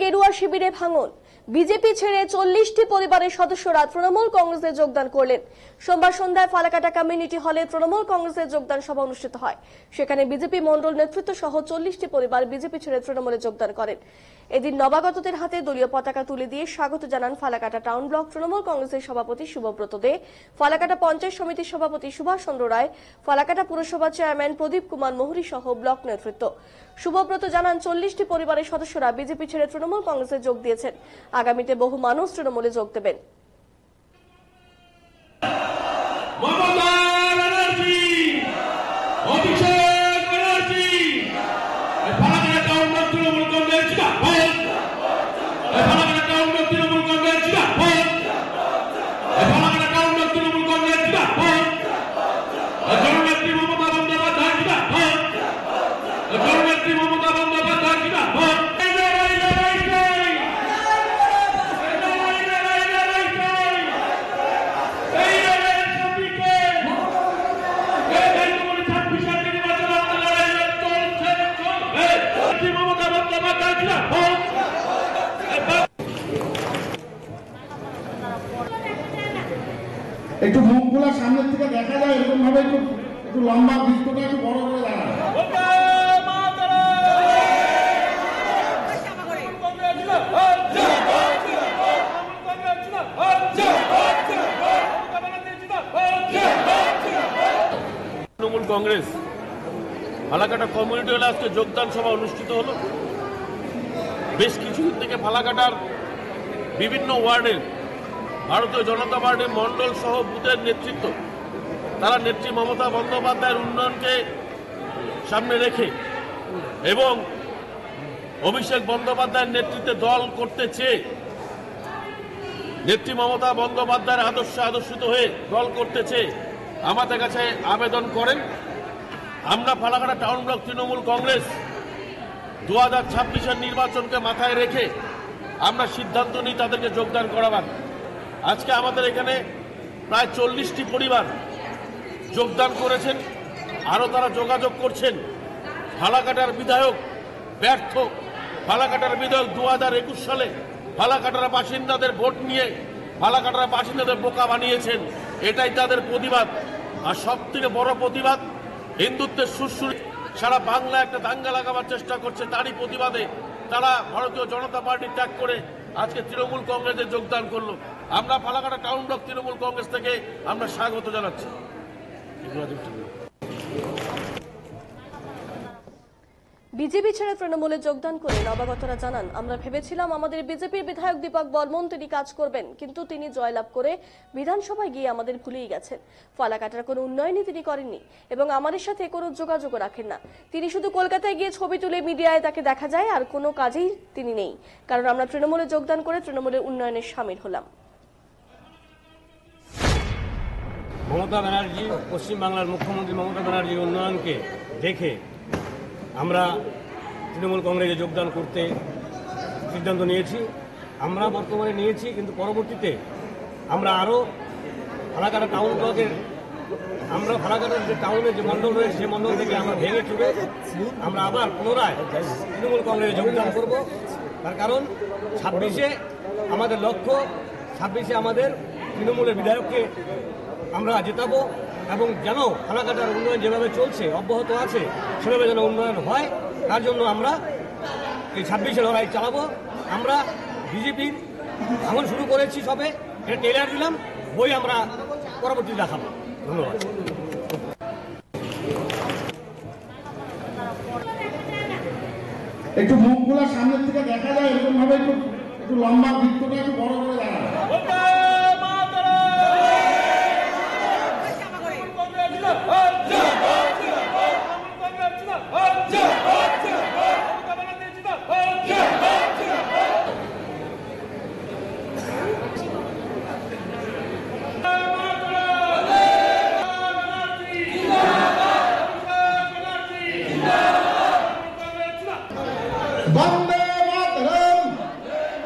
গেরুয়া শিবিরে ভাঙন। বিজেপি ছেড়ে 40টি পরিবারের সদস্যরা তৃণমূল কংগ্রেসে যোগদান করলেন। সোমবার সন্ধ্যায় ফালাকাটা কমিউনিটি হলে তৃণমূল কংগ্রেসের যোগদান সভা অনুষ্ঠিত হয়। সেখানে বিজেপি মণ্ডল নেতৃত্ব সহ 40টি পরিবার বিজেপি ছেড়ে তৃণমূলে যোগদান করেন। এদিন নবাগতদের হাতে দলীয় পতাকা তুলে দিয়ে স্বাগত জানান ফালাকাটা টাউন ব্লক তৃণমূল কংগ্রেসের সভাপতি শুভব্রত দে, ফালাকাটা পঞ্চায়েত সমিতির সভাপতি সুভাষ চন্দ্র রায়, ফালাকাটা পুরসভা চেয়ারম্যান প্রদীপ কুমার মোহরি সহ ব্লক নেতৃত্ব। শুভব্রত জানান 40টি পরিবারের সদস্যরা বিজেপি ছেড়ে তৃণমূল কংগ্রেসে যোগ দিয়েছেন। আগামীতে বহু মানুষ তৃণমূলে যোগ দেবেন। একটু মুখগুলা সামনের থেকে দেখা যায় এরকম ভাবে একটু লম্বা বৃত্তটা একটু বড় করে দাঁড়ায়। তৃণমূল কংগ্রেস ফালাকাটা কমিউনিটি হলে আজকে যোগদান সভা অনুষ্ঠিত হলো। বেশ কিছুদিন থেকে ফালাকাটার বিভিন্ন ওয়ার্ডের ভারতীয় জনতা পার্টির মণ্ডল সহ বুথের নেতৃত্ব তারা নেত্রী মমতা বন্দ্যোপাধ্যায়ের উন্নয়নকে সামনে রেখে এবং অভিষেক বন্দ্যোপাধ্যায়ের নেতৃত্বে দল করতে চেয়ে নেত্রী মমতা বন্দ্যোপাধ্যায়ের আদর্শিত হয়ে দল করতে চেয়ে আমাদের কাছে আবেদন করেন। আমরা ফালাকাটা টাউন ব্লক তৃণমূল কংগ্রেস 2026-এর নির্বাচনকে মাথায় রেখে আমরা সিদ্ধান্ত নিই তাদেরকে যোগদান করাবার। আজকে আমাদের এখানে প্রায় 40টি পরিবার যোগদান করেছেন, আরও তারা যোগাযোগ করছেন। ফালাকাটার বিধায়ক ব্যর্থ। ফালাকাটার বিধায়ক 2021 সালে ফালাকাটার বাসিন্দাদের ভোট নিয়ে ফালাকাটার বাসিন্দাদের বোকা বানিয়েছেন। এটাই তাদের প্রতিবাদ। আর সব থেকে বড় প্রতিবাদ, হিন্দুত্বের সুরসুরি সারা বাংলা একটা দাঙ্গা লাগাবার চেষ্টা করছে, তারই প্রতিবাদে তারা ভারতীয় জনতা পার্টি ত্যাগ করে আজকে তৃণমূল কংগ্রেসে যোগদান করলো। আমরা ফালাকাটা টাউন ব্লক তৃণমূল কংগ্রেস থেকে আমরা স্বাগত জানাচ্ছি। বিজেপি ছেড়ে তৃণমূলে যোগদান করে নবাগতরা জানান, আমরা ভেবেছিলাম আমাদের বিজেপির বিধায়ক দীপক বর্মন তিনি কাজ করবেন, কিন্তু তিনি জয়লাভ করে বিধানসভায় গিয়ে আমাদের ভুলেই গেছেন। ফালাকাটার কোনো উন্নয়নই তিনি করেননি এবং আমাদের সাথে কোনো যোগাযোগ রাখেন না। তিনি শুধু কলকাতায় গিয়ে ছবি তুলে মিডিয়ায় তাকে দেখা যায়, আর কোনো কাজেই তিনি নেই। কারণ আমরা তৃণমূলে যোগদান করে তৃণমূলের উন্নয়নে সামিল হলাম। মমতা ব্যানার্জি, পশ্চিমবাংলার মুখ্যমন্ত্রী মমতা ব্যানার্জির উন্নয়নকে দেখে আমরা তৃণমূল কংগ্রেসে যোগদান করতে সিদ্ধান্ত নিয়েছি। আমরা বর্তমানে নিয়েছি, কিন্তু পরবর্তীতে আমরা আরও ফালাকাটা টাউন ব্লকের ফালাকাটার যে টাউনের যে মণ্ডল রয়েছে সেই মণ্ডল থেকে আমরা ভেঙে চুড়ে আমরা আবার পুনরায় তৃণমূল কংগ্রেসে যোগদান করব। তার কারণ 26-এ আমাদের লক্ষ্য, 26-এ আমাদের তৃণমূলের বিধায়ককে আমরা জেতাবো এবং যেন ফালাকাটার উন্নয়ন যেভাবে চলছে অব্যাহত আছে সেভাবে যেন উন্নয়ন হয়, তার জন্য আমরা এই 26-এ লড়াই চালাবো। আমরা বিজেপির ভাঙন শুরু করেছি, সবে এটা টেলার দিলাম, বই আমরা পরবর্তী দেখাবো। ধন্যবাদ। একটু মুখগুলা সামনের থেকে দেখা যায় এরকম ভাবে একটু লম্বা বৃত্তটা একটু বড় করে দাঁড়ায়।